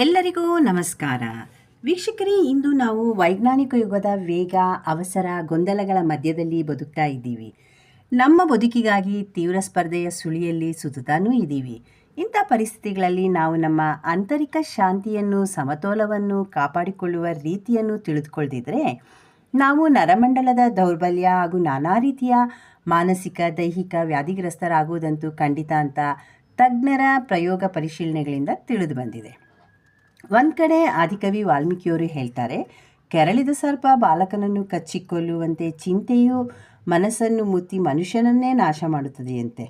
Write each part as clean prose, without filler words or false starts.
ಎಲ್ಲರಿಗೂ ನಮಸ್ಕಾರ ವೀಕ್ಷಕರೇ. ಇಂದು ನಾವು ವೈಜ್ಞಾನಿಕ ಯುಗದ ವೇಗ, ಅವಸರ, ಗೊಂದಲಗಳ ಮಧ್ಯದಲ್ಲಿ ಬದುಕ್ತಾ ಇದ್ದೀವಿ. ನಮ್ಮ ಬದುಕಿಗಾಗಿ ತೀವ್ರ ಸ್ಪರ್ಧೆಯ ಸುಳಿಯಲ್ಲಿ ಸುತ್ತುತ್ತಾನೂ ಇದ್ದೀವಿ. ಇಂಥ ಪರಿಸ್ಥಿತಿಗಳಲ್ಲಿ ನಾವು ನಮ್ಮ ಆಂತರಿಕ ಶಾಂತಿಯನ್ನು, ಸಮತೋಲವನ್ನು ಕಾಪಾಡಿಕೊಳ್ಳುವ ರೀತಿಯನ್ನು ತಿಳಿದುಕೊಳ್ಳದಿದ್ದರೆ ನಾವು ನರಮಂಡಲದ ದೌರ್ಬಲ್ಯ ಹಾಗೂ ನಾನಾ ರೀತಿಯ ಮಾನಸಿಕ, ದೈಹಿಕ ವ್ಯಾಧಿಗ್ರಸ್ತರಾಗುವುದಂತೂ ಖಂಡಿತ ಅಂತ ತಜ್ಞರ ಪ್ರಯೋಗ ಪರಿಶೀಲನೆಗಳಿಂದ ತಿಳಿದು ಬಂದಿದೆ. ಒಂದು ಕಡೆ ಆದಿಕವಿ ವಾಲ್ಮೀಕಿಯವರು ಹೇಳ್ತಾರೆ, ಕೆರಳಿದ ಸರ್ಪ ಬಾಲಕನನ್ನು ಕಚ್ಚಿಕೊಳ್ಳುವಂತೆ ಚಿಂತೆಯು ಮನಸ್ಸನ್ನು ಮುತ್ತಿ ಮನುಷ್ಯನನ್ನೇ ನಾಶ ಮಾಡುತ್ತದೆಯಂತೆ.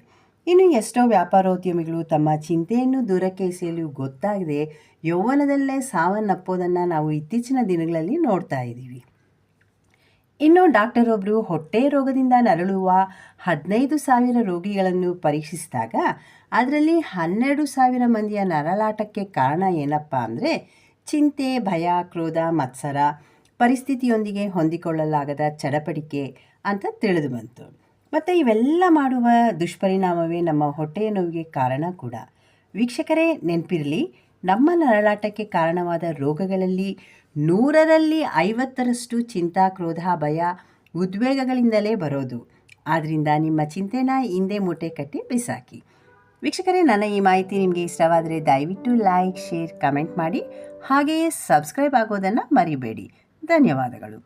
ಇನ್ನು ಎಷ್ಟೋ ವ್ಯಾಪಾರೋದ್ಯಮಿಗಳು ತಮ್ಮ ಚಿಂತೆಯನ್ನು ದೂರಕ್ಕೆ ಎಸೆಯಲು ಗೊತ್ತಾಗದೆ ಯೌವನದಲ್ಲೇ ಸಾವನ್ನಪ್ಪೋದನ್ನು ನಾವು ಇತ್ತೀಚಿನ ದಿನಗಳಲ್ಲಿ ನೋಡ್ತಾ ಇದ್ದೀವಿ. ಇನ್ನು ಡಾಕ್ಟರ್ ಒಬ್ಬರು ಹೊಟ್ಟೆ ರೋಗದಿಂದ ನರಳುವ 15,000 ರೋಗಿಗಳನ್ನು ಪರೀಕ್ಷಿಸಿದಾಗ ಅದರಲ್ಲಿ 12,000 ಮಂದಿಯ ನರಳಾಟಕ್ಕೆ ಕಾರಣ ಏನಪ್ಪ ಅಂದರೆ ಚಿಂತೆ, ಭಯ, ಕ್ರೋಧ, ಮತ್ಸರ, ಪರಿಸ್ಥಿತಿಯೊಂದಿಗೆ ಹೊಂದಿಕೊಳ್ಳಲಾಗದ ಚಡಪಡಿಕೆ ಅಂತ ತಿಳಿದು ಬಂತು. ಮತ್ತು ಇವೆಲ್ಲ ಮಾಡುವ ದುಷ್ಪರಿಣಾಮವೇ ನಮ್ಮ ಹೊಟ್ಟೆಯ ನೋವಿಗೆ ಕಾರಣ ಕೂಡ. ವೀಕ್ಷಕರೇ, ನೆನಪಿರಲಿ, ನಮ್ಮ ನರಳಾಟಕ್ಕೆ ಕಾರಣವಾದ ರೋಗಗಳಲ್ಲಿ 100ರಲ್ಲಿ 50ರಷ್ಟು ಚಿಂತಾ, ಕ್ರೋಧ, ಭಯ, ಉದ್ವೇಗಗಳಿಂದಲೇ ಬರೋದು. ಆದ್ದರಿಂದ ನಿಮ್ಮ ಚಿಂತೆನ ಹಿಂದೆ ಮೂಟೆ ಕಟ್ಟಿ ಬಿಸಾಕಿ. ವೀಕ್ಷಕರೇ, ನನ್ನ ಈ ಮಾಹಿತಿ ನಿಮಗೆ ಇಷ್ಟವಾದರೆ ದಯವಿಟ್ಟು ಲೈಕ್, ಶೇರ್, ಕಮೆಂಟ್ ಮಾಡಿ. ಹಾಗೆಯೇ ಸಬ್ಸ್ಕ್ರೈಬ್ ಆಗೋದನ್ನು ಮರಿಬೇಡಿ. ಧನ್ಯವಾದಗಳು.